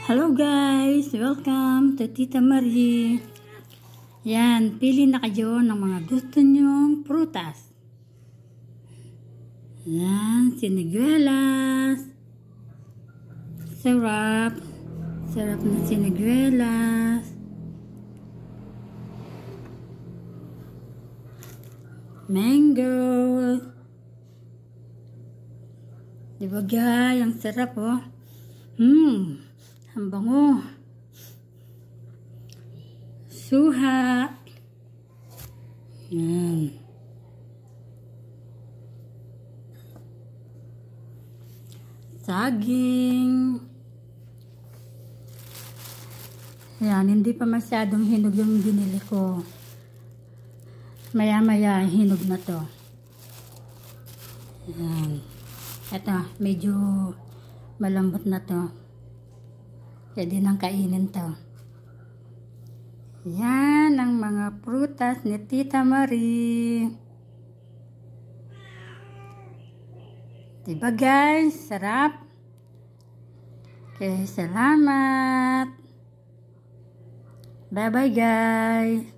Hello guys! Welcome to Tita Marie. Yan, pili na kayo ng mga gusto nyong prutas. Yan, siniguelas. Sarap. Sarap na siniguelas. Mango. Diba guys? Ang sarap oh. Ang bango. Suha. Yan. Saging. Yan, hindi pa masyadong hinog yung binili ko. Maya-maya hinog na to. Yan. Ito, medyo malambot na to. Pwede nang kainin to. Yan ang mga prutas ni Tita Marie. Diba guys? Sarap. Okay, salamat. Bye bye guys.